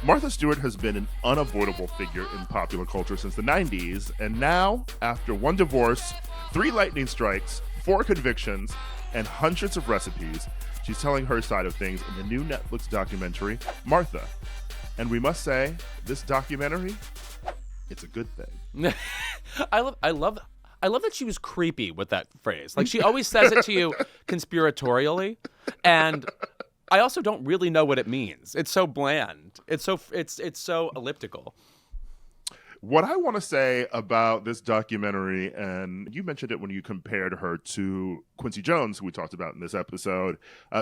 Martha Stewart has been an unavoidable figure in popular culture since the 90s, and now, after one divorce, 3 lightning strikes, 4 convictions, and hundreds of recipes, she's telling her side of things in the new Netflix documentary, Martha. And we must say, this documentary, it's a good thing. I love that she was creepy with that phrase. Like, she always says it to you conspiratorially, and I also don't really know what it means. It's so bland. It's so elliptical. What I want to say about this documentary, and you mentioned it when you compared her to Quincy Jones, who we talked about in this episode,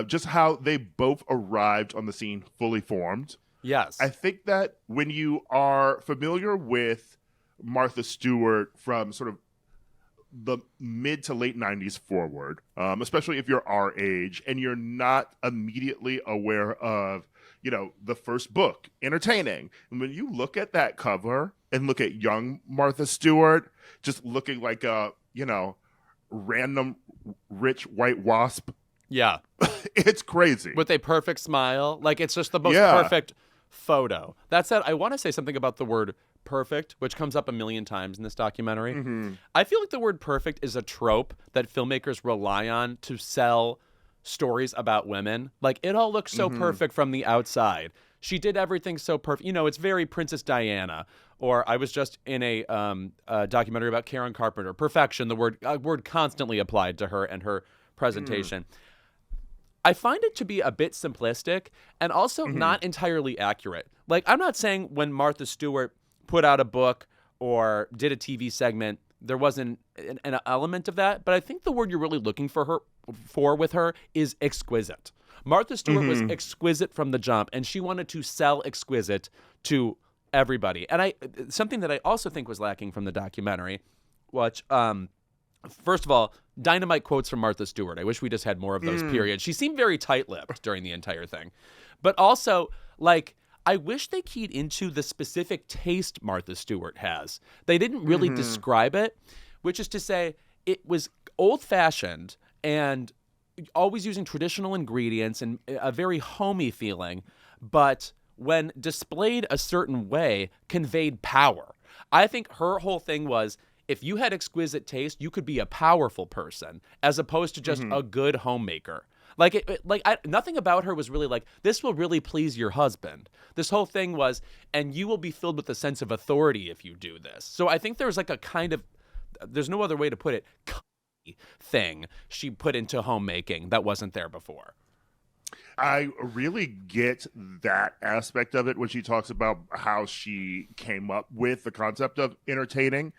just how they both arrived on the scene fully formed. Yes. I think that when you are familiar with Martha Stewart from sort of the mid to late 90s forward, especially if you're our age and you're not immediately aware of, the first book, Entertaining. And when you look at that cover and look at young Martha Stewart, just looking like a, random rich white wasp. Yeah. It's crazy. With a perfect smile. Like, it's just the most perfect photo. That said, I want to say something about the word perfect, which comes up a million times in this documentary. Mm-hmm. I feel like the word perfect is a trope that filmmakers rely on to sell stories about women. Like, it all looks so perfect from the outside. She did everything so perfect. It's very Princess Diana. Or I was just in a documentary about Karen Carpenter. Perfection, the word constantly applied to her and her presentation. I find it to be a bit simplistic and also not entirely accurate. Like, I'm not saying when Martha Stewart put out a book or did a TV segment, there wasn't an element of that. But I think the word you're really looking for with her is exquisite. Martha Stewart was exquisite from the jump, and she wanted to sell exquisite to everybody. And something that I also think was lacking from the documentary, which, first of all, dynamite quotes from Martha Stewart. I wish we just had more of those, period. She seemed very tight-lipped during the entire thing. But also, like, I wish they keyed into the specific taste Martha Stewart has. They didn't really describe it, which is to say it was old-fashioned and always using traditional ingredients and a very homey feeling, but when displayed a certain way, conveyed power. I think her whole thing was, if you had exquisite taste, you could be a powerful person, as opposed to just a good homemaker. Nothing about her was really like, this will really please your husband. This whole thing was, and you will be filled with a sense of authority if you do this. So I think there's like a kind of, there's no other way to put it, thing she put into homemaking that wasn't there before. I really get that aspect of it when she talks about how she came up with the concept of entertaining.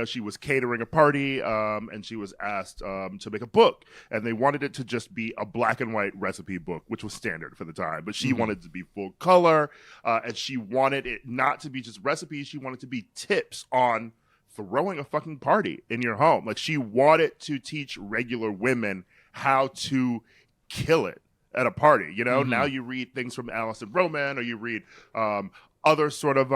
She was catering a party and she was asked to make a book, and they wanted it to just be a black and white recipe book, which was standard for the time. But she wanted it to be full color, and she wanted it not to be just recipes. She wanted it to be tips on throwing a fucking party in your home. Like, she wanted to teach regular women how to kill it at a party. Now you read things from Alison Roman, or you read other sort of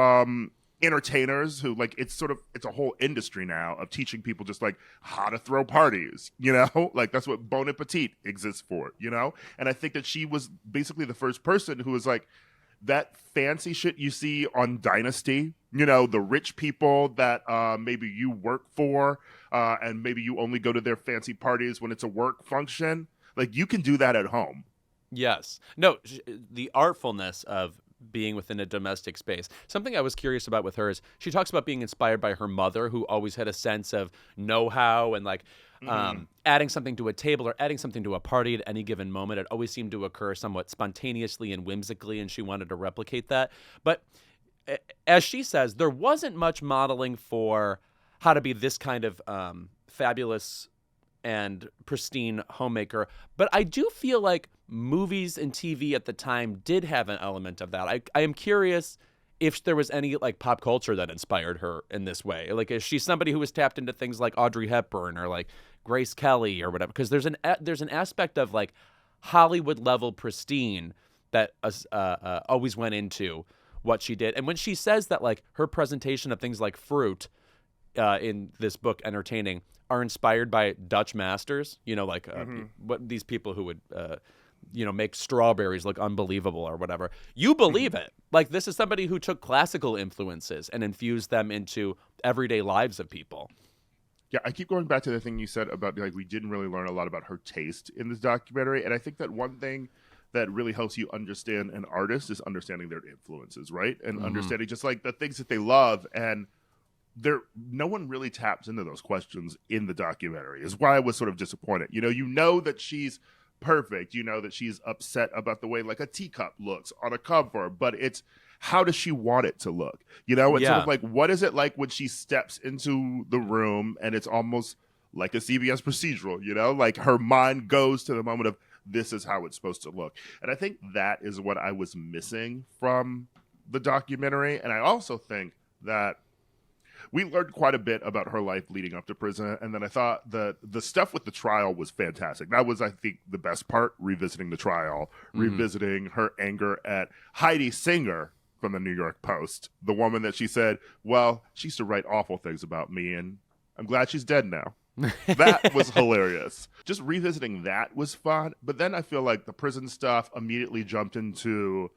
entertainers who, like, it's a whole industry now of teaching people just like how to throw parties, like that's what Bon Appetit exists for, and I think that she was basically the first person who was like, that fancy shit you see on Dynasty, the rich people that maybe you work for, and maybe you only go to their fancy parties when it's a work function. Like, you can do that at home. Yes. No, the artfulness of being within a domestic space. Something I was curious about with her is she talks about being inspired by her mother, who always had a sense of know-how and like adding something to a table or adding something to a party at any given moment. It always seemed to occur somewhat spontaneously and whimsically, and she wanted to replicate that. But as she says, there wasn't much modeling for how to be this kind of fabulous and pristine homemaker. But I do feel like movies and TV at the time did have an element of that. I am curious if there was any like pop culture that inspired her in this way. Like, is she somebody who was tapped into things like Audrey Hepburn or like Grace Kelly or whatever? Because there's an aspect of like Hollywood level pristine that always went into what she did. And when she says that like her presentation of things like fruit in this book, Entertaining, are inspired by Dutch masters, what these people who would make strawberries look unbelievable or whatever. You believe it. Like, this is somebody who took classical influences and infused them into everyday lives of people. Yeah, I keep going back to the thing you said about, like, we didn't really learn a lot about her taste in this documentary. And I think that one thing that really helps you understand an artist is understanding their influences, right? And understanding just, like, the things that they love. And no one really taps into those questions in the documentary, is why I was sort of disappointed. You know that she's perfect. You know that she's upset about the way, like, a teacup looks on a cover, but it's, how does she want it to look? It's sort of like, what is it like when she steps into the room and it's almost like a CBS procedural, like her mind goes to the moment of, this is how it's supposed to look. And I think that is what I was missing from the documentary. And I also think that we learned quite a bit about her life leading up to prison. And then I thought the stuff with the trial was fantastic. That was, I think, the best part, revisiting the trial, revisiting her anger at Heidi Singer from the New York Post, the woman that she said, well, she used to write awful things about me, and I'm glad she's dead now. That was hilarious. Just revisiting that was fun. But then I feel like the prison stuff immediately jumped into,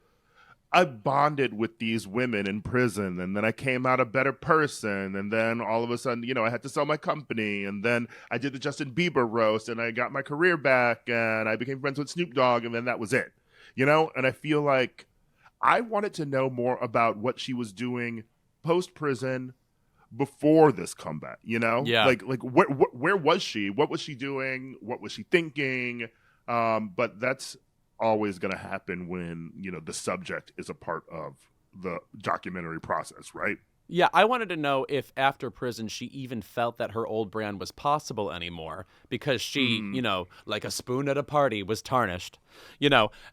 I bonded with these women in prison, and then I came out a better person, and then all of a sudden, I had to sell my company, and then I did the Justin Bieber roast, and I got my career back, and I became friends with Snoop Dogg, and then that was it. And I feel like I wanted to know more about what she was doing post-prison before this comeback, Yeah. Like where was she? What was she doing? What was she thinking? But that's always going to happen when, the subject is a part of the documentary process, right? Yeah, I wanted to know if after prison she even felt that her old brand was possible anymore, because she, like a spoon at a party, was tarnished,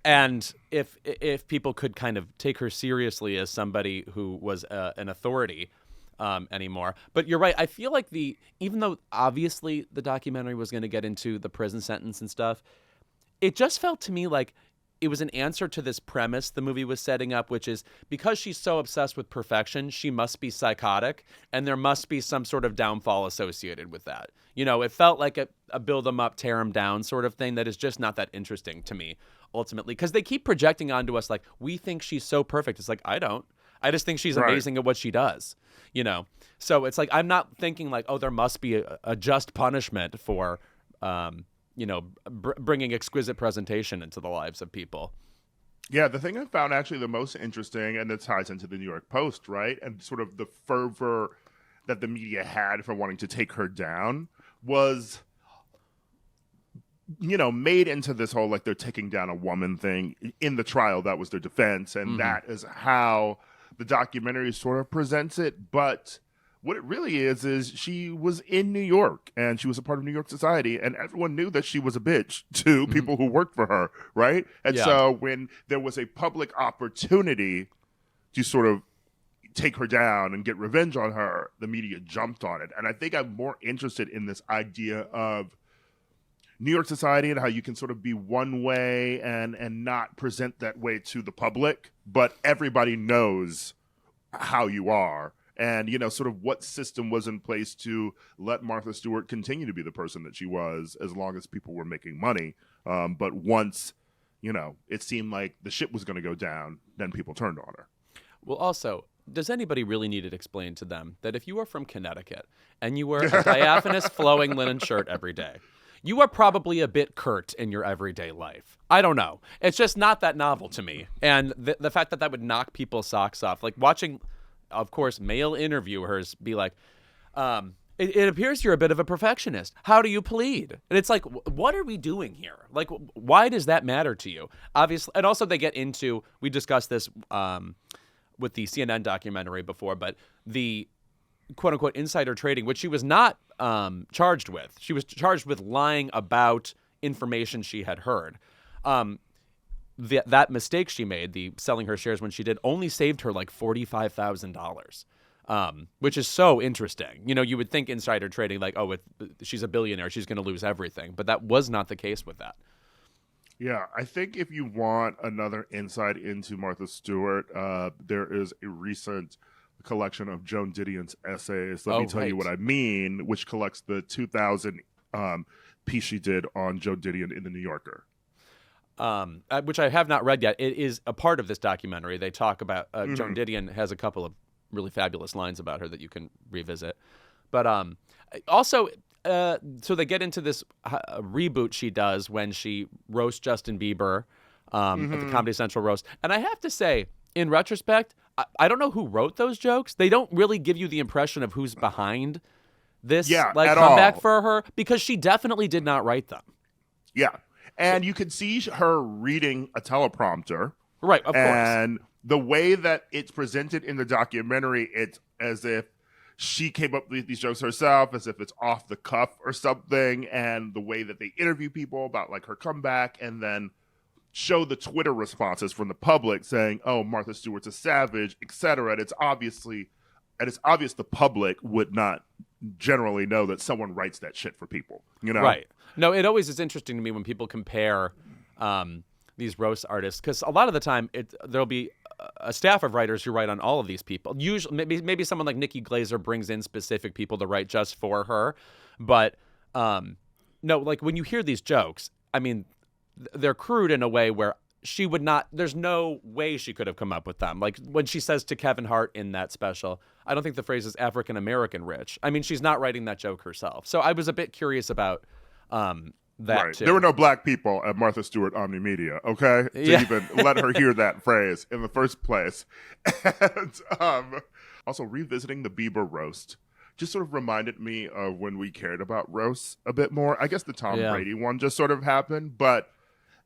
and if people could kind of take her seriously as somebody who was an authority anymore. But you're right. I feel like even though obviously the documentary was going to get into the prison sentence and stuff, it just felt to me like it was an answer to this premise the movie was setting up, which is, because she's so obsessed with perfection, she must be psychotic, and there must be some sort of downfall associated with that. It felt like a build them up, tear them down sort of thing that is just not that interesting to me, ultimately, because they keep projecting onto us like, we think she's so perfect. It's like, I don't. I just think she's amazing at what she does, So it's like, I'm not thinking like, oh, there must be a just punishment for, bringing exquisite presentation into the lives of people. Yeah, the thing I found actually the most interesting, and it ties into the New York Post, right? And sort of the fervor that the media had for wanting to take her down was, made into this whole, like, they're taking down a woman thing. In the trial, that was their defense, and that is how the documentary sort of presents it. But what it really is she was in New York, and she was a part of New York society, and everyone knew that she was a bitch to people who worked for her, right? And so when there was a public opportunity to sort of take her down and get revenge on her, the media jumped on it. And I think I'm more interested in this idea of New York society and how you can sort of be one way and not present that way to the public, but everybody knows how you are. And, sort of what system was in place to let Martha Stewart continue to be the person that she was as long as people were making money. But once, it seemed like the ship was going to go down, then people turned on her. Well, also, does anybody really need it explained to them that if you are from Connecticut and you wear a diaphanous flowing linen shirt every day, you are probably a bit curt in your everyday life? I don't know. It's just not that novel to me. And the fact that would knock people's socks off, like watching, of course, male interviewers be like, it appears you're a bit of a perfectionist. How do you plead? And it's like, what are we doing here? Like, why does that matter to you? Obviously, and also they get into, we discussed this with the CNN documentary before, but the quote-unquote insider trading, which she was not charged with. She was charged with lying about information she had heard. That mistake she made, the selling her shares when she did, only saved her like $45,000, which is so interesting. You would think insider trading, like, oh, she's a billionaire, she's going to lose everything. But that was not the case with that. Yeah, I think if you want another insight into Martha Stewart, there is a recent collection of Joan Didion's essays, Let Me Tell You What I Mean, which collects the 2000 piece she did on Joan Didion in The New Yorker. which I have not read yet. It is a part of this documentary. They talk about Joan Didion has a couple of really fabulous lines about her that you can revisit. But also, so they get into this reboot she does when she roasts Justin Bieber at the Comedy Central roast. And I have to say, in retrospect, I don't know who wrote those jokes. They don't really give you the impression of who's behind this comeback for her, because she definitely did not write them. Yeah. And you could see her reading a teleprompter. Right, of course. And the way that it's presented in the documentary, it's as if she came up with these jokes herself, as if it's off the cuff or something. And the way that they interview people about like her comeback and then show the Twitter responses from the public saying, oh, Martha Stewart's a savage, etc. And it's obvious the public would not generally know that someone writes that shit for people, you know? Right. No, it always is interesting to me when people compare these roast artists, because a lot of the time there'll be a staff of writers who write on all of these people. Usually, maybe someone like Nikki Glaser brings in specific people to write just for her. But no, like when you hear these jokes, I mean, they're crude in a way where she would not, there's no way she could have come up with them. Like when she says to Kevin Hart in that special, I don't think the phrase is African-American rich. I mean, she's not writing that joke herself. So I was a bit curious about that too. There were no black people at Martha Stewart Omni Media, okay? To even let her hear that phrase in the first place. And also revisiting the Bieber roast just sort of reminded me of when we cared about roasts a bit more. I guess the Tom Brady one just sort of happened, but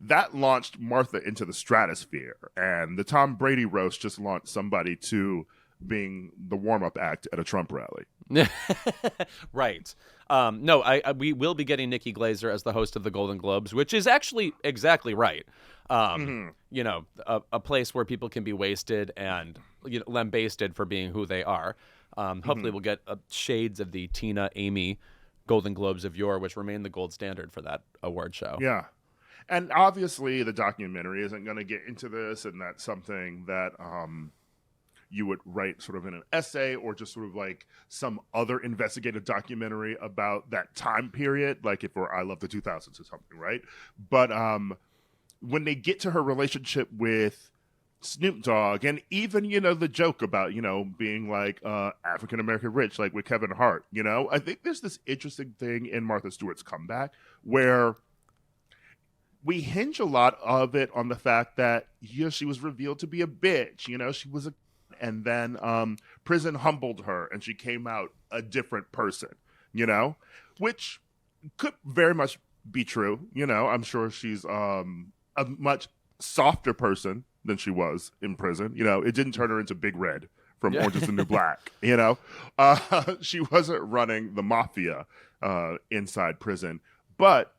that launched Martha into the stratosphere. And the Tom Brady roast just launched somebody to being the warm-up act at a Trump rally. Right. No, we will be getting Nikki Glaser as the host of the Golden Globes, which is actually exactly right. You know, a place where people can be wasted and lambasted for being who they are. Hopefully we'll get shades of the Tina, Amy Golden Globes of yore, which remain the gold standard for that award show. Yeah. And obviously the documentary isn't going to get into this, and that's something that you would write sort of in an essay or just sort of like some other investigative documentary about that time period, like if we're I Love the 2000s or something, right? But when they get to her relationship with Snoop Dogg, and even, the joke about, being like African-American rich, like with Kevin Hart, I think there's this interesting thing in Martha Stewart's comeback where we hinge a lot of it on the fact that, she was revealed to be a bitch, she was and then prison humbled her and she came out a different person, which could very much be true. I'm sure she's a much softer person than she was in prison. It didn't turn her into Big Red from Orange is the New Black. She wasn't running the mafia inside prison. But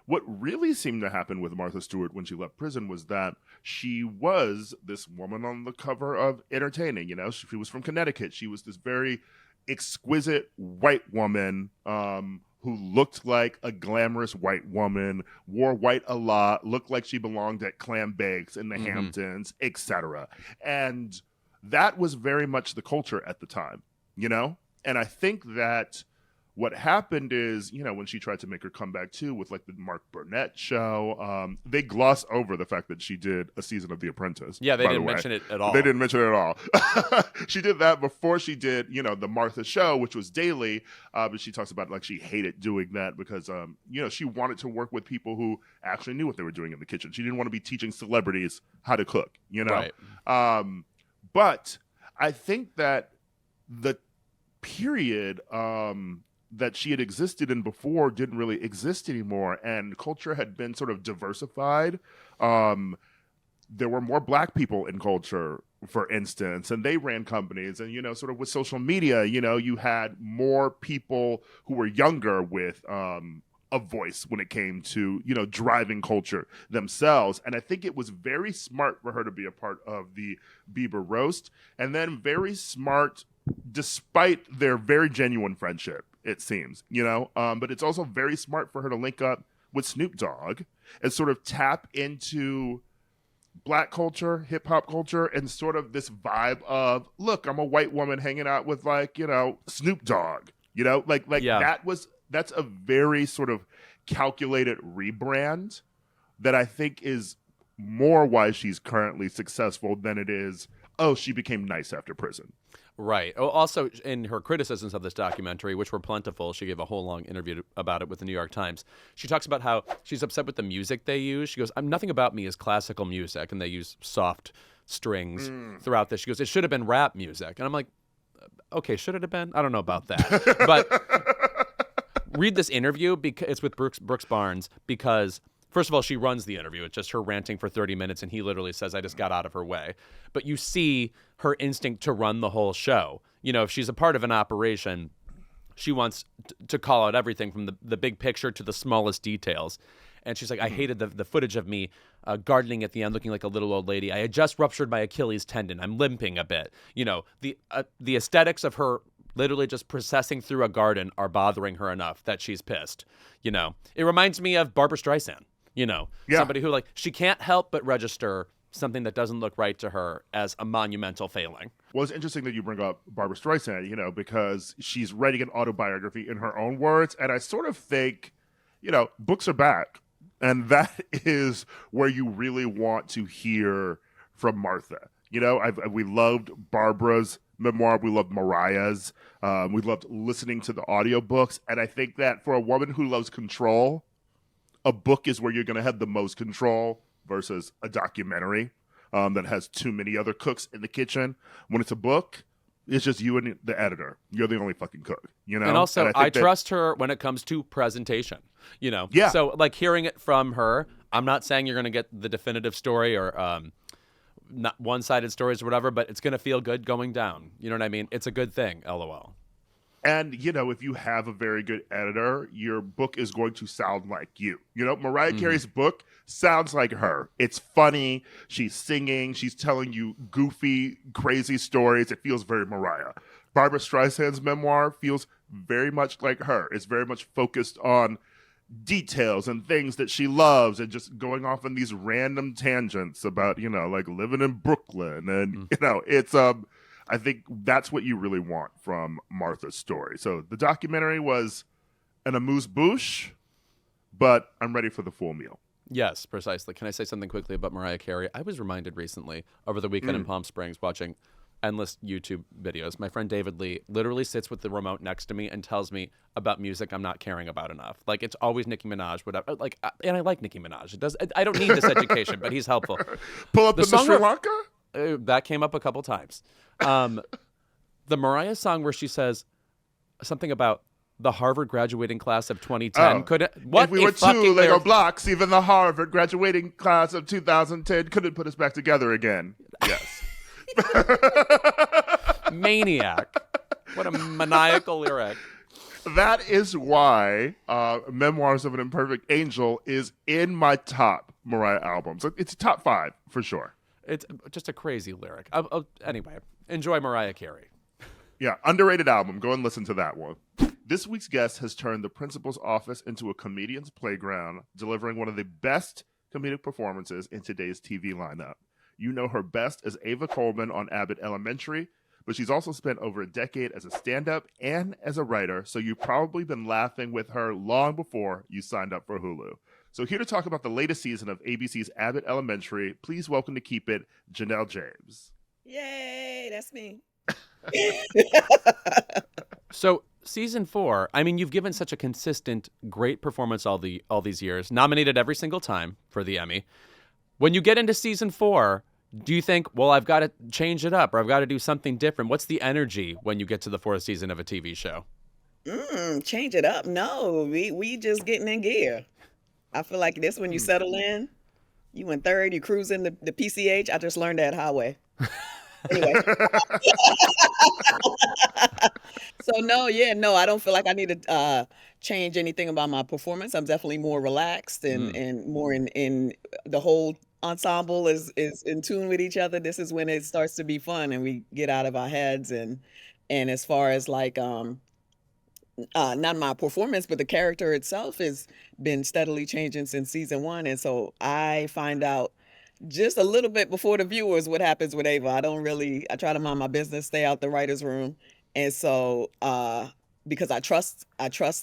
what really seemed to happen with Martha Stewart when she left prison was that she was this woman on the cover of Entertaining. She was from Connecticut. She was this very exquisite white woman who looked like a glamorous white woman, wore white a lot, looked like she belonged at Clam Bakes in the Hamptons, etc. And that was very much the culture at the time, And I think that what happened is, when she tried to make her comeback too with like the Mark Burnett show, they gloss over the fact that she did a season of The Apprentice. Yeah, they didn't mention it at all. They didn't mention it at all. She did that before she did, the Martha show, which was daily. But she talks about like she hated doing that because, she wanted to work with people who actually knew what they were doing in the kitchen. She didn't want to be teaching celebrities how to cook, Right. But I think that the period that she had existed in before didn't really exist anymore, and culture had been sort of diversified. There were more black people in culture, for instance, and they ran companies, and sort of with social media, you had more people who were younger with a voice when it came to driving culture themselves. And I think it was very smart for her to be a part of the Bieber roast, and then very smart despite their very genuine friendship, it seems, but it's also very smart for her to link up with Snoop Dogg and sort of tap into black culture, hip hop culture, and sort of this vibe of, look, I'm a white woman hanging out with like, Snoop Dogg, that's a very sort of calculated rebrand that I think is more why she's currently successful than it is, oh, she became nice after prison. Right. Oh, also, in her criticisms of this documentary, which were plentiful, she gave a whole long interview about it with the New York Times. She talks about how she's upset with the music they use. She goes, nothing about me is classical music, and they use soft strings throughout this. She goes, it should have been rap music. And I'm like, okay, should it have been? I don't know about that. But read this interview, because it's with Brooks Barnes, because first of all, she runs the interview. It's just her ranting for 30 minutes, and he literally says, I just got out of her way. But you see her instinct to run the whole show. You know, if she's a part of an operation, she wants to call out everything from the big picture to the smallest details. And she's like, I hated the footage of me gardening at the end, looking like a little old lady. I had just ruptured my Achilles tendon. I'm limping a bit. You know, the aesthetics of her literally just processing through a garden are bothering her enough that she's pissed. You know, it reminds me of Barbra Streisand. You know, somebody who, like, she can't help but register something that doesn't look right to her as a monumental failing. Well, it's interesting that you bring up Barbra Streisand, you know, because she's writing an autobiography in her own words. And I sort of think, you know, books are back. And that is where you really want to hear from Martha. You know, we loved Barbara's memoir. We loved Mariah's. We loved listening to the audiobooks. And I think that for a woman who loves control, a book is where you're going to have the most control versus a documentary that has too many other cooks in the kitchen. When it's a book, it's just you and the editor. You're the only fucking cook, you know? And also, I trust her when it comes to presentation, you know? Yeah. So, like, hearing it from her, I'm not saying you're going to get the definitive story or not one-sided stories or whatever, but it's going to feel good going down. You know what I mean? It's a good thing, LOL. And, you know, if you have a very good editor, your book is going to sound like you. You know, Mariah Carey's book sounds like her. It's funny. She's singing. She's telling you goofy, crazy stories. It feels very Mariah. Barbra Streisand's memoir feels very much like her. It's very much focused on details and things that she loves and just going off on these random tangents about, you know, like living in Brooklyn. And, you know, it's I think that's what you really want from Martha's story. So the documentary was an amuse-bouche, but I'm ready for the full meal. Yes, precisely. Can I say something quickly about Mariah Carey? I was reminded recently over the weekend in Palm Springs watching endless YouTube videos. My friend David Lee literally sits with the remote next to me and tells me about music I'm not caring about enough. Like, it's always Nicki Minaj, whatever. Like, and I like Nicki Minaj. It does. I don't need this education, but he's helpful. Pull up the Sri Lanka? That came up a couple times. The Mariah song where she says something about the Harvard graduating class of 2010 couldn't. What if we were two Lego blocks, even the Harvard graduating class of 2010 couldn't put us back together again. Yes. Maniac. What a maniacal lyric. That is why Memoirs of an Imperfect Angel is in my top Mariah albums. It's top 5 for sure. It's just a crazy lyric. Anyway, enjoy Mariah Carey. Yeah, underrated album. Go and listen to that one. This week's guest has turned the principal's office into a comedian's playground, delivering one of the best comedic performances in today's TV lineup. You know her best as Ava Coleman on Abbott Elementary, but she's also spent over a decade as a stand-up and as a writer, so you've probably been laughing with her long before you signed up for Hulu. So here to talk about the latest season of ABC's Abbott Elementary, please welcome to Keep It, Janelle James. Yay, that's me. So season 4, I mean, you've given such a consistent, great performance all these years, nominated every single time for the Emmy. When you get into season 4, do you think, well, I've got to change it up or I've got to do something different? What's the energy when you get to the 4th season of a TV show? Change it up. No, we just getting in gear. I feel like this when you settle in, you in 3rd, you cruising the PCH. I just learned that highway. Anyway. So no, I don't feel like I need to change anything about my performance. I'm definitely more relaxed and more in the whole ensemble is in tune with each other. This is when it starts to be fun and we get out of our heads and as far as like not my performance, but the character itself has been steadily changing since season 1. And so I find out just a little bit before the viewers what happens with Ava. I try to mind my business, stay out the writer's room. And so because I trust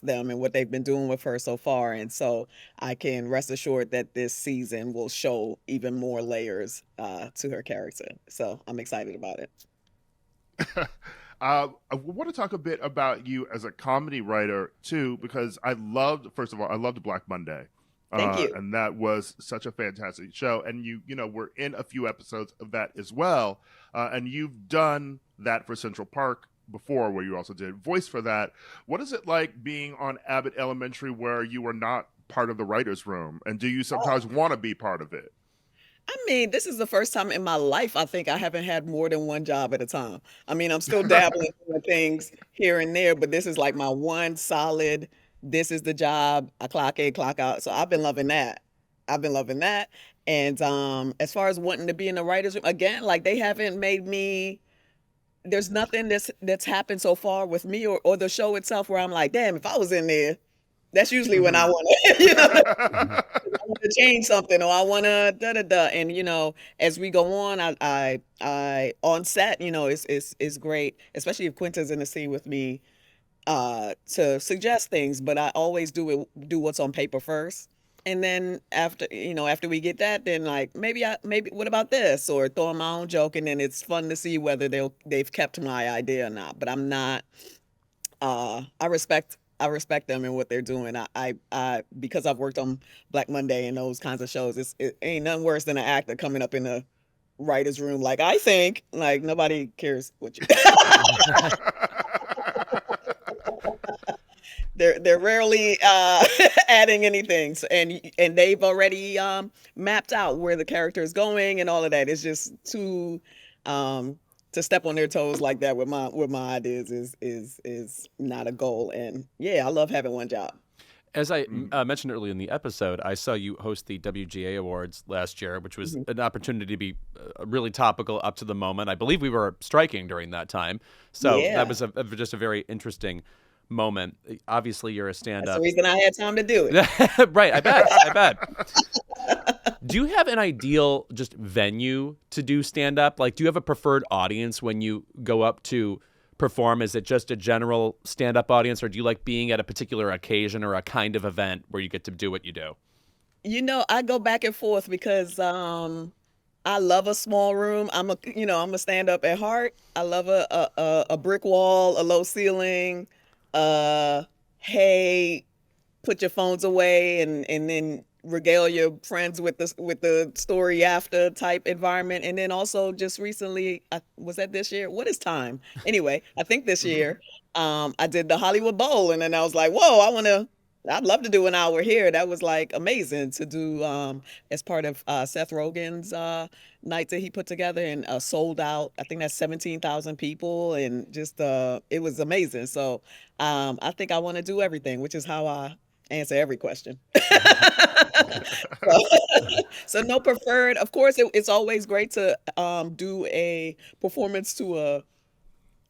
them and what they've been doing with her so far, and so I can rest assured that this season will show even more layers to her character. So I'm excited about it. I want to talk a bit about you as a comedy writer too, because first of all, I loved Black Monday. Thank you. And that was such a fantastic show. And you were in a few episodes of that as well. And you've done that for Central Park before, where you also did voice for that. What is it like being on Abbott Elementary, where you were not part of the writer's room? And do you sometimes want to be part of it? I mean, this is the first time in my life I think I haven't had more than one job at a time. I mean, I'm still dabbling in things here and there, but this is like my one solid, this is the job, I clock in, clock out. So I've been loving that. And as far as wanting to be in the writer's room, again, like they haven't made me, there's nothing that's happened so far with me or the show itself where I'm like, damn, if I was in there, that's usually when I want to, I want to change something, or I want to da da da. And as we go on, I on set, it's great, especially if Quinta's in the scene with me, to suggest things. But I always do what's on paper first, and then after we get that, then like maybe what about this, or throw in my own joke, and then it's fun to see whether they've kept my idea or not. But I'm not. I respect them and what they're doing. I because I've worked on Black Monday and those kinds of shows, it ain't nothing worse than an actor coming up in the writer's room like, I think, like nobody cares what you they're rarely adding anything. So, and they've already mapped out where the character is going and all of that. It's just too to step on their toes like that with my ideas is not a goal. And yeah, I love having one job. As I mentioned earlier in the episode, I saw you host the WGA Awards last year, which was an opportunity to be really topical up to the moment. I believe we were striking during that time. So that was just a very interesting moment. Obviously, you're a stand-up. That's the reason I had time to do it. Right, I bet. Do you have an ideal just venue to do stand-up? Like, do you have a preferred audience when you go up to perform? Is it just a general stand-up audience, or do you like being at a particular occasion or a kind of event where you get to do what you do? I go back and forth because I love a small room. I'm a stand-up at heart. I love a brick wall, a low ceiling. Hey, put your phones away and then regale your friends with the story after type environment. And then also just recently, was that this year? What is time? Anyway, I think this year, I did the Hollywood Bowl, and then I was like, whoa, I'd love to do an hour here. That was like amazing to do as part of Seth Rogen's night that he put together, and sold out. I think that's 17,000 people, and just it was amazing. So I think I want to do everything, which is how I answer every question. So no preferred. Of course, it's always great to do a performance to a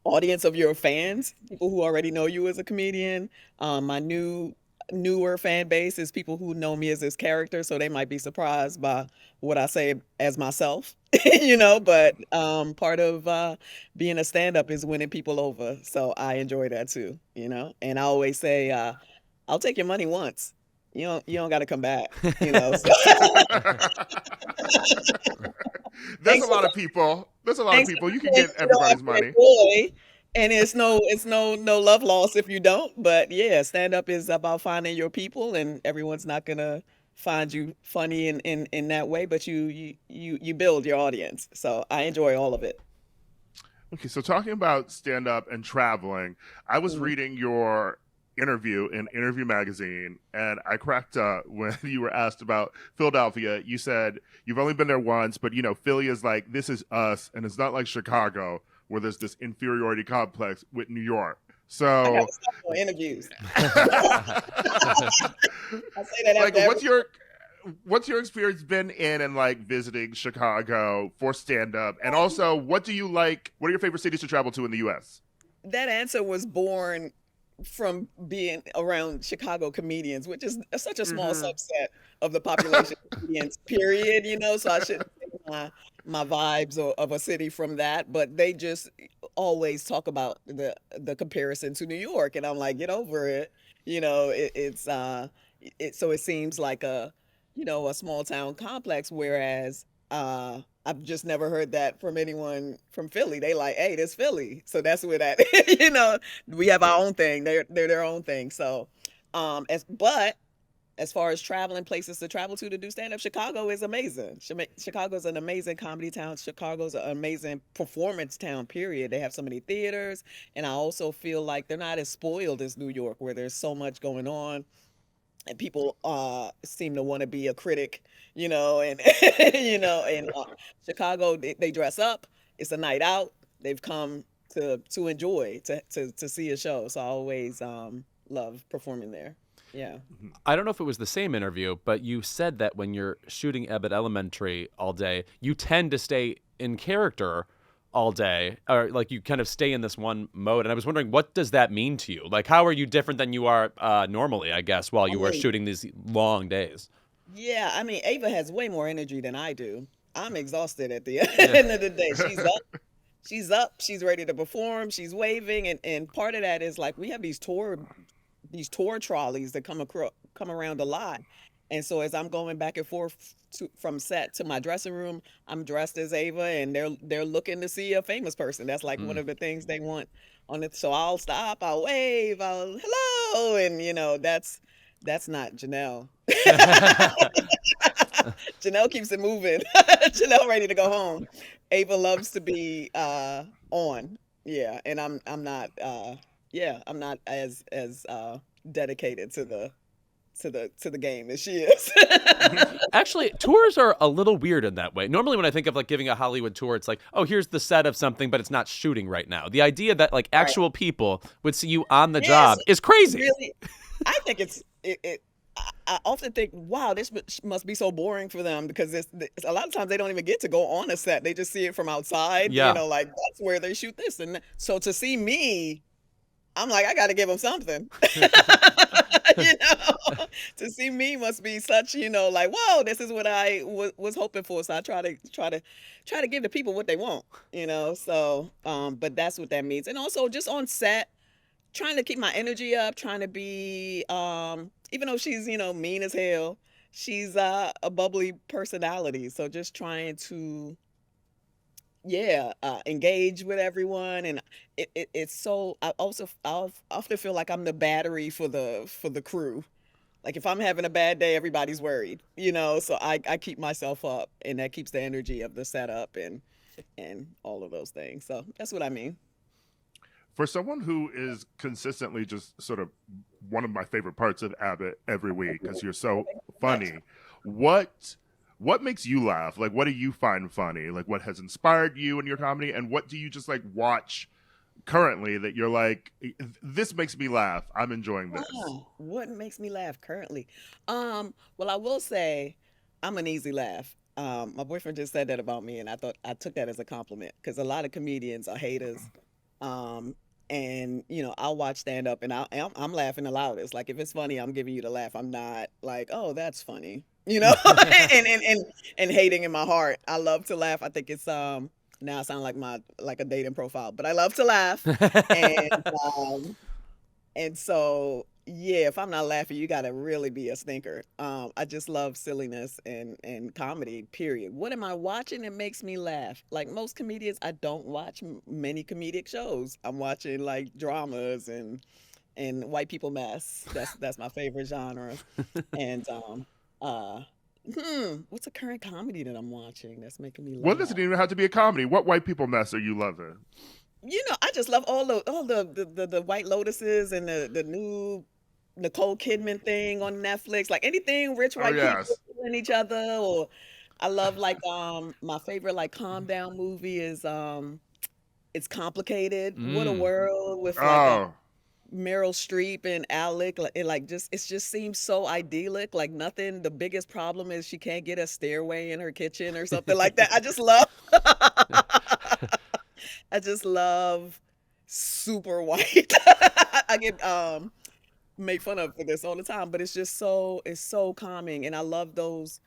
audience of your fans, people who already know you as a comedian. My newer fan base is people who know me as this character, so they might be surprised by what I say as myself. But part of being a stand-up is winning people over, so I enjoy that too. And I always say, I'll take your money once. You don't got to come back. So. There's a lot of people. You can get everybody's money. And it's no love loss if you don't. But yeah, stand up is about finding your people, and everyone's not gonna find you funny in that way. But you build your audience. So I enjoy all of it. Okay, so talking about stand up and traveling, I was reading your interview in Interview Magazine, and I cracked up when you were asked about Philadelphia. You said you've only been there once, but Philly is like, this is us, and it's not like Chicago where there's this inferiority complex with New York. So I gotta stop doing interviews. I say that like, what's your experience been in and like visiting Chicago for stand up, and also what do you like? What are your favorite cities to travel to in the U.S.? That answer was born from being around Chicago comedians, which is such a small subset of the population of comedians, period, so I shouldn't take my vibes of a city from that, but they just, always talk about the comparison to New York, and I'm like, get over it. So it seems like a small town complex, whereas I've just never heard that from anyone from Philly. They like, hey, this Philly. So that's where that, we have our own thing. They're their own thing. So, as far as traveling places to travel to do stand up, Chicago is amazing. Chicago's an amazing comedy town. Chicago's an amazing performance town, period. They have so many theaters. And I also feel like they're not as spoiled as New York, where there's so much going on. And people seem to want to be a critic, and and Chicago, they dress up. It's a night out. They've come to enjoy, to see a show. So I always love performing there. Yeah. I don't know if it was the same interview, but you said that when you're shooting Abbott Elementary all day, you tend to stay in character all day, or like you kind of stay in this one mode. And I was wondering, what does that mean to you? Like, how are you different than you are normally, I guess, while you were shooting these long days? Yeah, I mean, Ava has way more energy than I do. I'm exhausted at the end of the day. She's up, she's ready to perform, she's waving, and part of that is like we have these tour trolleys that come around a lot. And so as I'm going back and forth from set to my dressing room, I'm dressed as Ava, and they're looking to see a famous person. That's like one of the things they want on it. So I'll stop, I'll wave, I'll hello, and that's not Janelle. Janelle keeps it moving. Janelle ready to go home. Ava loves to be on. Yeah, and I'm not I'm not as dedicated to the game as she is. Actually, tours are a little weird in that way. Normally when I think of like giving a Hollywood tour, it's like, oh, here's the set of something, but it's not shooting right now. The idea that like actual people would see you on the job is crazy. Really, I think I often think, wow, this must be so boring for them, because a lot of times they don't even get to go on a set. They just see it from outside. Yeah. Like that's where they shoot this. And so to see me, I'm like, I got to give them something. To see me must be such, like, whoa, this is what I was hoping for. So I try to give the people what they want, So, but that's what that means. And also just on set, trying to keep my energy up, trying to be, even though she's, mean as hell, she's a bubbly personality. So just trying to, engage with everyone. And it's so, I often feel like I'm the battery for the crew. Like if I'm having a bad day, everybody's worried, so I keep myself up, and that keeps the energy of the setup and all of those things. So that's what I mean. For someone who is consistently just sort of one of my favorite parts of Abbott every week, because you're so funny, what makes you laugh? Like, what do you find funny? Like, what has inspired you in your comedy, and what do you just like watch currently that you're like, this makes me laugh, I'm enjoying this? What makes me laugh currently? Well, I will say I'm an easy laugh. My boyfriend just said that about me, and I took that as a compliment, because a lot of comedians are haters. And I'll watch stand up, and I'm laughing the loudest. Like if it's funny, I'm giving you the laugh. I'm not like, oh, that's funny, and hating in my heart. I love to laugh. I think it's now I sound like a dating profile, but I love to laugh. And so if I'm not laughing, you got to really be a stinker. I just love silliness and comedy, period. What am I watching that makes me laugh? Like most comedians, I don't watch many comedic shows. I'm watching like dramas and white people mess. That's my favorite genre. And what's a current comedy that I'm watching that's making me laugh? Well, it doesn't even have to be a comedy. What white people mess are you loving? I just love all the White Lotuses and the new Nicole Kidman thing on Netflix. Like anything rich white people killing each other. Or I love like my favorite like calm down movie is It's Complicated. What a World, with like Meryl Streep and Alec. It just seems so idyllic. Like nothing. The biggest problem is she can't get a stairway in her kitchen or something like that. I just love super white. I get made fun of for this all the time, but it's so calming, and I love those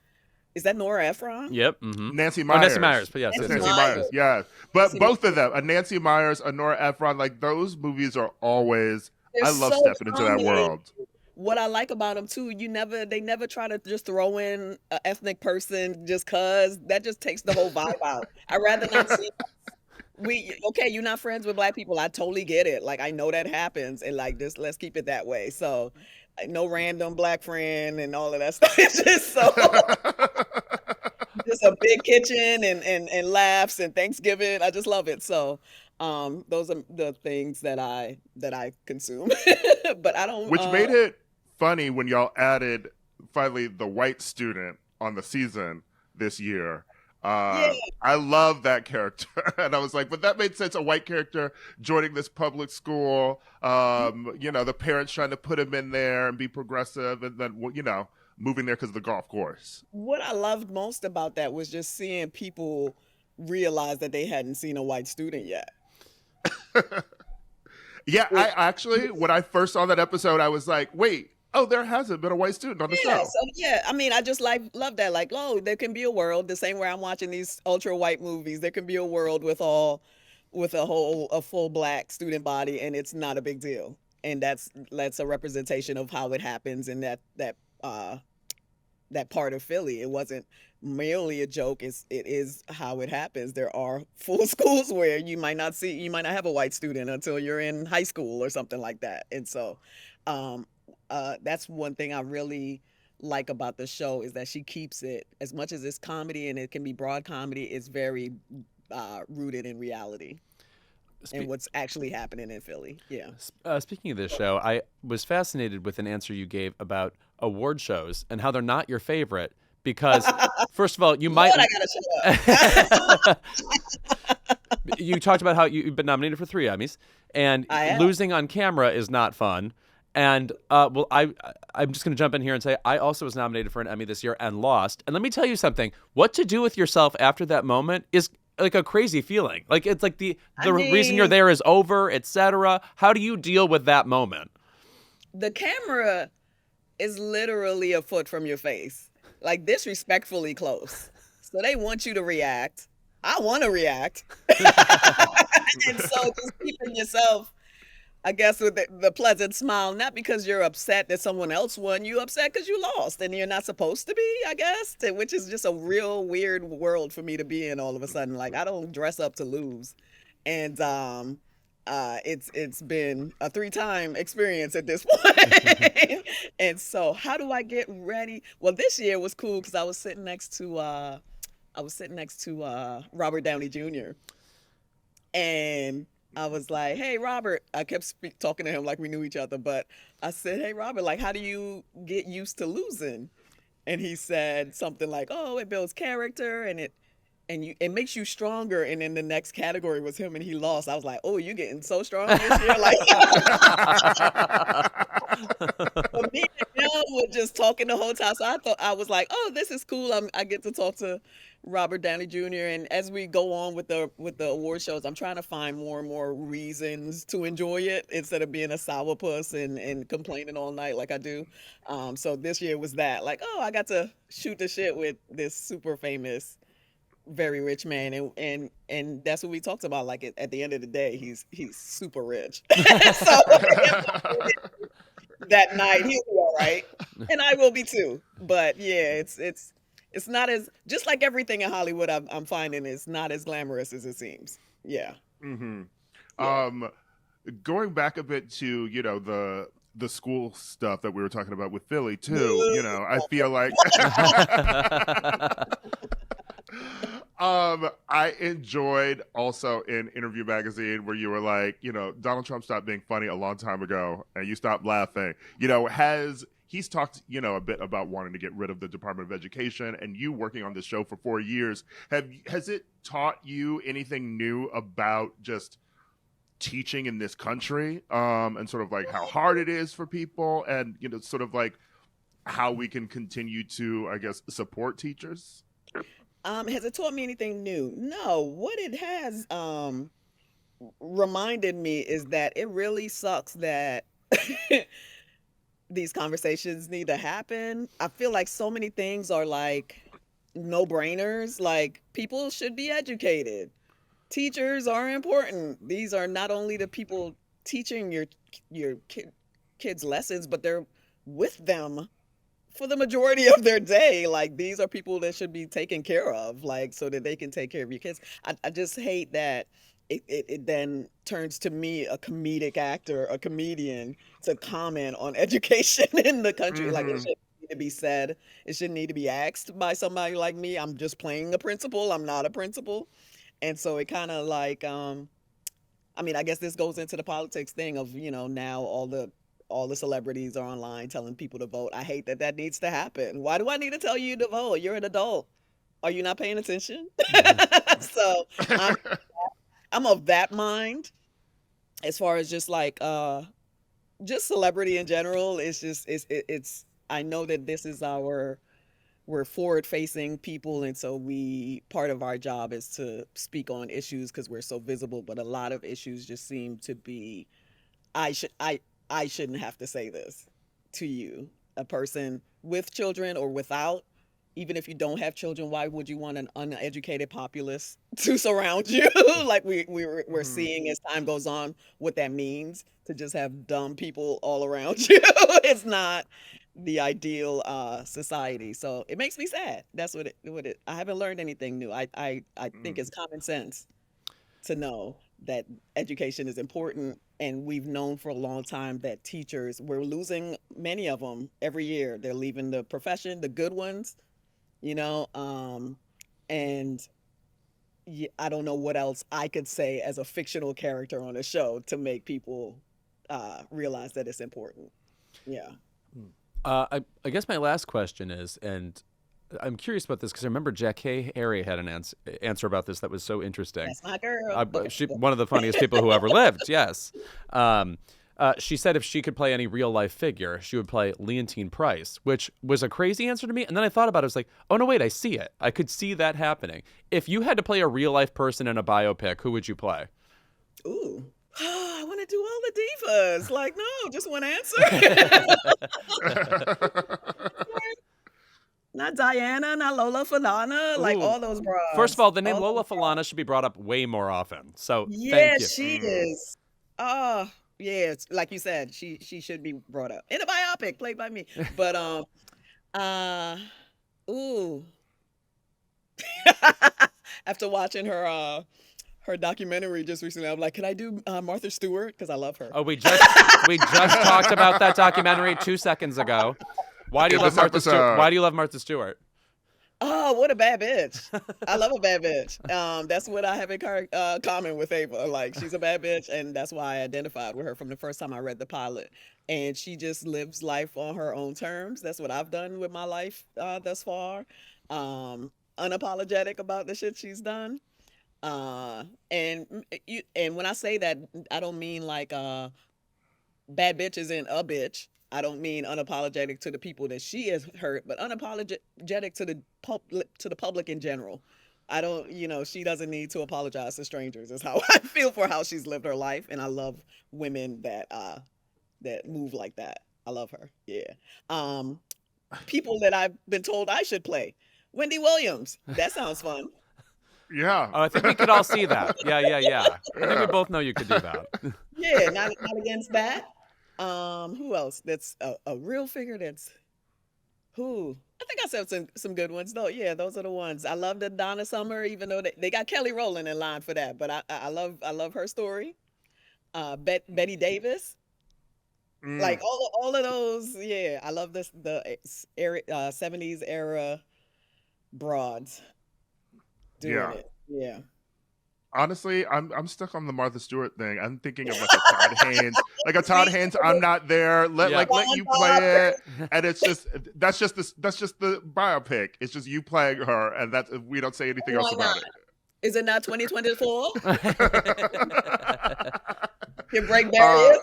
Is that Nora Ephron? Yep. Mm-hmm. Nancy Oh, Myers. Nancy Myers. But yes, It's yes, Nancy yes, Myers. yes. Yeah, but Nancy both of them, a Nancy Myers, a Nora Ephron, like those movies are always. They're I love so stepping into that charming. world. What I like about them too, they never try to just throw in an ethnic person just cause. That just takes the whole vibe out. I'd rather not see. Okay, you're not friends with black people. I totally get it. Like I know that happens, and like just let's keep it that way. So, no random black friend and all of that stuff. It's just so just a big kitchen and laughs and Thanksgiving. I just love it. So, those are the things that I consume. But I don't. Which made it funny when y'all added finally the white student on the season this year. Yeah. I love that character, and I was like, but that made sense. A white character joining this public school. The parents trying to put him in there and be progressive, and then moving there because of the golf course. What I loved most about that was just seeing people realize that they hadn't seen a white student yet. Yeah, I actually, when I first saw that episode, I was like, wait, there hasn't been a white student on the show. I mean, I just love that. Like, there can be a world the same way I'm watching these ultra white movies. There can be a world with a full black student body, and it's not a big deal. And that's a representation of how it happens in that part of Philly. It wasn't merely a joke. It is how it happens. There are full schools where you might not have a white student until you're in high school or something like that. And so, that's one thing I really like about the show is that she keeps it, as much as it's comedy and it can be broad comedy, it's very rooted in reality and what's actually happening in Philly. Yeah. Speaking of this show, I was fascinated with an answer you gave about award shows and how they're not your favorite because, first of all, you might. I gotta shut up. You talked about how you've been nominated for 3 Emmys, and losing on camera is not fun. And I'm just going to jump in here and say I also was nominated for an Emmy this year and lost. And let me tell you something. What to do with yourself after that moment is like a crazy feeling. Like it's like the reason you're there is over, etc. How do you deal with that moment? The camera is literally a foot from your face, like disrespectfully close. So they want you to react. I want to react. And so just keeping yourself, I guess, with the pleasant smile, not because you're upset that someone else won, you're upset because you lost and you're not supposed to be, I guess, which is just a real weird world for me to be in all of a sudden. Like, I don't dress up to lose. And it's been a 3-time experience at this point. And so how do I get ready? Well, this year was cool because I was sitting next to Robert Downey Jr. And I was like, hey, Robert, I kept talking to him like we knew each other, but I said, hey, Robert, like, how do you get used to losing? And he said something like, oh, it builds character and it makes you stronger. And then the next category was him and he lost. I was like, oh, you're getting so strong this year. Like, but me and Janelle were just talking the whole time. So I was like, oh, this is cool. I get to talk to Robert Downey Jr. And as we go on with the award shows, I'm trying to find more and more reasons to enjoy it instead of being a sourpuss and complaining all night like I do. So this year was that, like, oh, I got to shoot the shit with this super famous, very rich man, and that's what we talked about. Like at the end of the day, he's super rich. So that night he'll be all right, and I will be too. But yeah, it's not as, just like everything in Hollywood, I'm finding it's not as glamorous as it seems. Yeah. Mm-hmm. Yeah. Going back a bit to the school stuff that we were talking about with Philly too. I feel like I enjoyed also in Interview Magazine where you were like, Donald Trump stopped being funny a long time ago and you stopped laughing. He's talked, a bit about wanting to get rid of the Department of Education, and you working on this show for 4 years. Has it taught you anything new about just teaching in this country, and sort of like how hard it is for people, and sort of like how we can continue to, I guess, support teachers? Has it taught me anything new? No. What it has reminded me is that it really sucks that these conversations need to happen. I feel like so many things are like no-brainers. Like, people should be educated. Teachers are important. These are not only the people teaching your kids lessons, but they're with them for the majority of their day. Like, these are people that should be taken care of, like, so that they can take care of your kids. I just hate that it then turns to me, a comedic actor, a comedian, to comment on education in the country. Like, it shouldn't need to be said. It shouldn't need to be asked by somebody like me. I'm just playing a principal. I'm not a principal. And so it kind of like, I mean, I guess this goes into the politics thing of, now all the celebrities are online telling people to vote. I hate that needs to happen. Why do I need to tell you to vote? You're an adult. Are you not paying attention? So I'm of that mind. As far as just like just celebrity in general, it's I know that this is we're forward facing people, and so part of our job is to speak on issues because we're so visible, but a lot of issues just seem to be, I shouldn't have to say this to you, a person with children or without. Even if you don't have children, why would you want an uneducated populace to surround you? Like we're seeing as time goes on what that means to just have dumb people all around you. It's not the ideal society. So it makes me sad. That's what it. I haven't learned anything new. I think it's common sense to know that education is important, and we've known for a long time that teachers, we're losing many of them every year. They're leaving the profession, the good ones. And I don't know what else I could say as a fictional character on a show to make people realize that it's important. Yeah. I guess my last question is, and I'm curious about this because I remember Jackie Harry had an answer about this that was so interesting. That's my girl. She, one of the funniest people who ever lived, yes. She said if she could play any real life figure, she would play Leontine Price, which was a crazy answer to me. And then I thought about it. I was like, oh, no, wait, I see it. I could see that happening. If you had to play a real life person in a biopic, who would you play? Ooh. I want to do all the divas. Like, no, just one answer. Not Diana, not Lola Falana, like all those bras. First of all, the name Lola Falana should be brought up way more often. So yeah, thank you. She is. Oh, yeah, like you said, she should be brought up in a biopic played by me. But ooh, after watching her documentary just recently, I'm like, can I do Martha Stewart? Because I love her. Oh, we just talked about that documentary 2 seconds ago. Why do you love Martha Stewart? Why do you love Martha Stewart? Oh, what a bad bitch. I love a bad bitch. That's what I have in common with Ava. Like, she's a bad bitch, and that's why I identified with her from the first time I read the pilot. And she just lives life on her own terms. That's what I've done with my life thus far. Unapologetic about the shit she's done. And when I say that, I don't mean like bad bitch isn't a bitch. I don't mean unapologetic to the people that she has hurt, but unapologetic to the public in general. I don't, she doesn't need to apologize to strangers. Is how I feel for how she's lived her life, and I love women that move like that. I love her. Yeah. People that I've been told I should play. Wendy Williams. That sounds fun. Yeah. Oh, I think we could all see that. Yeah. I think we both know you could do that. Yeah, not against that. Who else? That's a real figure. That's who? I think I said some good ones though. Yeah, those are the ones. I love the Donna Summer, even though they got Kelly Rowland in line for that. But I love her story. Betty Davis. Like all of those. Yeah, I love the 70s era broads doing it. Yeah. Honestly, I'm stuck on the Martha Stewart thing. I'm thinking of like a Todd Haynes, I'm not there. Let you play it, and it's just that's just the biopic. It's just you playing her, and that's we don't say anything else about it. Is it not 2024? Can break barriers.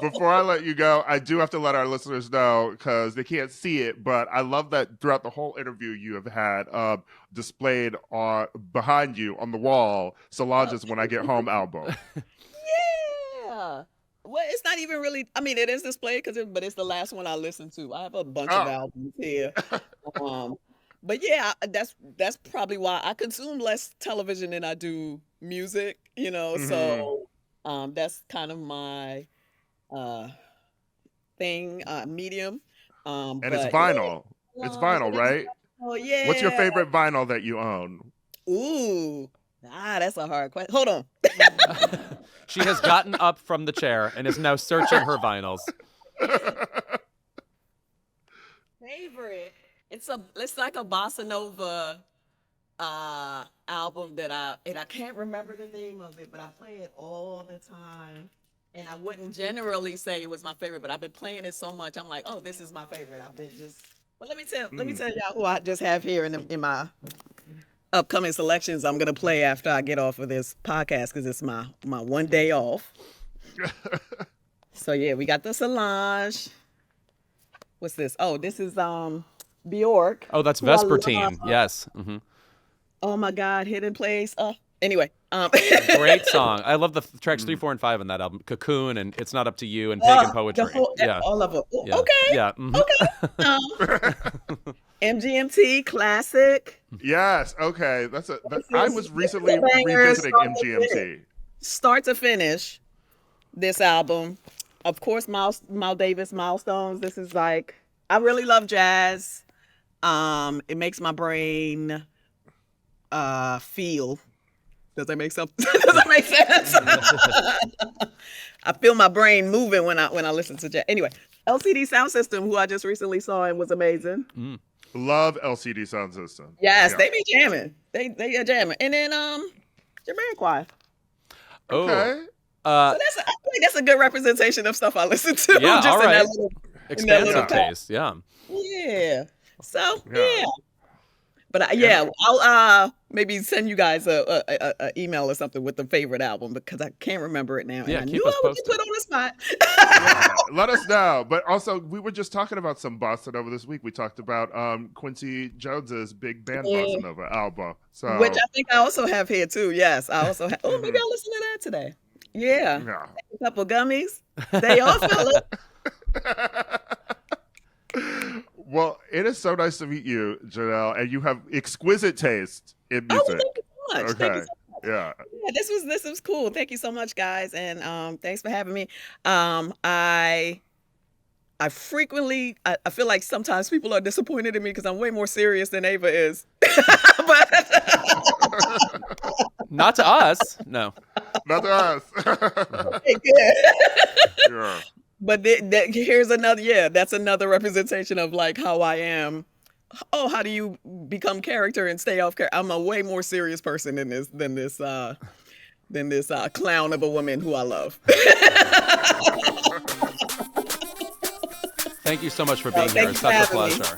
Before I let you go, I do have to let our listeners know because they can't see it, but I love that throughout the whole interview you have had displayed behind you on the wall Solange's "When I Get Home" album. Yeah. well, it's not even really. I mean, it is displayed but it's the last one I listened to. I have a bunch of Oh. albums here. But yeah, that's probably why I consume less television than I do music. So that's kind of my thing, medium. And But it's vinyl. It's vinyl, it is right? vinyl, yeah. What's your favorite vinyl that you own? Ooh, that's a hard question. Hold on. She has gotten up from the chair and is now searching her vinyls. Favorite? It's like a bossa nova album that I can't remember the name of it, but I play it all the time. And I wouldn't generally say it was my favorite, but I've been playing it so much. I'm like, oh, this is my favorite. I've been just. Well, let me tell y'all who I just have here in my upcoming selections. I'm gonna play after I get off of this podcast because it's my one day off. So yeah, we got the Solange. What's this? Oh, this is Bjork. Oh, that's who I Vespertine. love. Yes. Mm-hmm. Oh my God, Hidden Place. Anyway. Great song. I love the tracks 3, 4, and 5 in that album. Cocoon and It's Not Up to You and Pagan Poetry. All of them. Yeah. Okay. Yeah. Okay. MGMT classic. Yes. Okay. I was recently revisiting MGMT. Start to finish, this album. Of course, Miles Davis, Milestones. This is like, I really love jazz. It makes my brain feel. Does that make sense? I feel my brain moving when I listen to jazz. Anyway, LCD Sound System, who I just recently saw and was amazing. Love LCD Sound System. Yes, Yeah. they be jamming. They are jamming. And then Jamiroquai. Okay. So I feel like that's a good representation of stuff I listen to. Yeah, just all in right. that little, Expansive taste. Yeah. Yeah. So Yeah. But I'll maybe send you guys a email or something with the favorite album because I can't remember it now. Yeah, and I keep knew us I would get posted. put on the spot. Yeah, let us know. But also, we were just talking about some bossa nova this week. We talked about Quincy Jones's big band bossa nova album. So, Which I think I also have here too. Yes, I also have. Oh, maybe I'll listen to that today. Yeah. yeah. A couple gummies. They all fell it. Well, it is so nice to meet you, Janelle, and you have exquisite taste in music. Oh, well, thank you so much. Okay. Thank you so much. Yeah. Yeah, this was cool. Thank you so much, guys, and thanks for having me. I frequently I feel like sometimes people are disappointed in me because I'm way more serious than Ava is. But Not to us. No. Not to us. okay, good. Yeah. But here's another. Yeah, that's another representation of like how I am. Oh, how do you become character and stay off character? I'm a way more serious person than this clown of a woman who I love. Thank you so much for being here. Thank It's you for such a having me. pleasure.